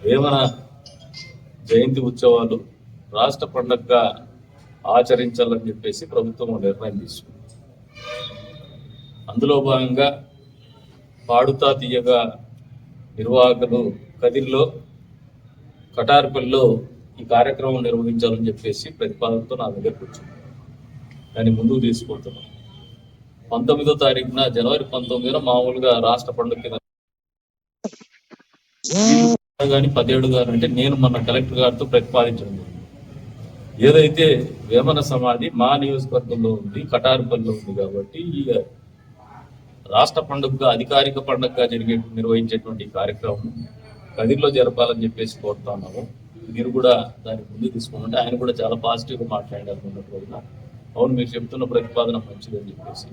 వేమన జయంతి ఉత్సవాలు రాష్ట్ర పండుగగా ఆచరించాలని చెప్పేసి ప్రభుత్వం నిర్ణయం తీసుకుంది. అందులో భాగంగా పాడుతా తీయగా నిర్వాహకులు కదిర్లో కటార్పల్లిలో ఈ కార్యక్రమం నిర్వహించాలని చెప్పేసి ప్రతిపాదనతో నా దగ్గరకు వచ్చింది. దాన్ని ముందుకు తీసుకుంటున్నాం. 19వ తారీఖున జనవరి 19న మామూలుగా రాష్ట్ర పండుగ కింద కానీ 17 గారు అంటే నేను మన కలెక్టర్ గారితో ప్రతిపాదించడం ఏదైతే వేమన సమాధి మా నియోజకవర్గంలో ఉంది, కటార్పల్లిలో ఉంది కాబట్టి ఈ రాష్ట్ర పండుగగా అధికారిక పండుగగా నిర్వహించేటువంటి కార్యక్రమం కదిర్లో జరపాలని చెప్పేసి కోరుతా ఉన్నాము. మీరు కూడా దాన్ని ముందు తీసుకుంటే ఆయన కూడా చాలా పాజిటివ్గా మాట్లాడారు రోజున. అవును, మీరు చెప్తున్న ప్రతిపాదన మంచిదని చెప్పేసి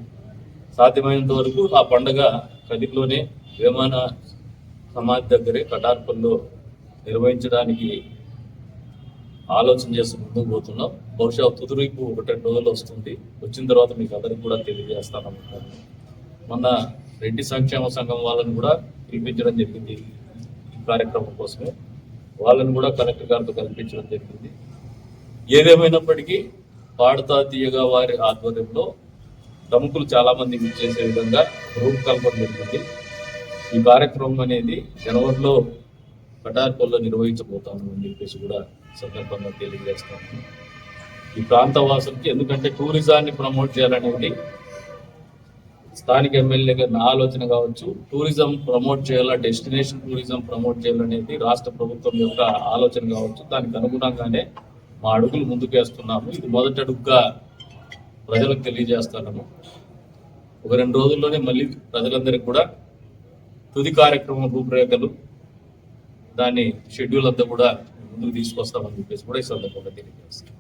సాధ్యమైనంత వరకు ఆ పండుగ కదిర్లోనే వేమన సమాధి దగ్గరే కటార్పల్లిలో నిర్వహించడానికి ఆలోచన చేస్తూ ముందుకు పోతున్నాం. బహుశా తుదిరీపు 1-2 రోజులు వస్తుంది. వచ్చిన తర్వాత మీకు అందరికి కూడా తెలియజేస్తాననుకుంటున్నాను. మొన్న రెడ్డి సంక్షేమ సంఘం వాళ్ళని కూడా పిలిపించడం జరిగింది ఈ కార్యక్రమం కోసమే. వాళ్ళని కూడా కలెక్టర్ గారితో కల్పించడం జరిగింది. ఏదేమైనప్పటికీ పాడుతా తీయగా వారి ఆధ్వర్యంలో ప్రముఖులు చాలా మంది చేసే విధంగా రూపకల్పన జరిగింది. ఈ కార్యక్రమం అనేది జనవరిలో కటార్పల్లిలో నిర్వహించబోతాము అని చెప్పేసి కూడా సందర్భంగా తెలియజేస్తాము. ఈ ప్రాంత వాసులకి, ఎందుకంటే టూరిజాన్ని ప్రమోట్ చేయాలనేది స్థానిక ఎమ్మెల్యే గారి నా ఆలోచన కావచ్చు. టూరిజం ప్రమోట్ చేయాలా, డెస్టినేషన్ టూరిజం ప్రమోట్ చేయాలనేది రాష్ట్ర ప్రభుత్వం యొక్క ఆలోచన కావచ్చు. దానికి అనుగుణంగానే మా అడుగులు ముందుకేస్తున్నాము. ఇది మొదటి అడుగుగా ప్రజలకు తెలియజేస్తున్నాము. 1-2 రోజుల్లోనే మళ్ళీ ప్రజలందరికీ కూడా తుది కార్యక్రమం రూపురేఖలు, దాని షెడ్యూల్ అంతా కూడా ముందుకు తీసుకొస్తామని చెప్పేసి కూడా ఈ సందర్భంగా తెలియజేస్తాం.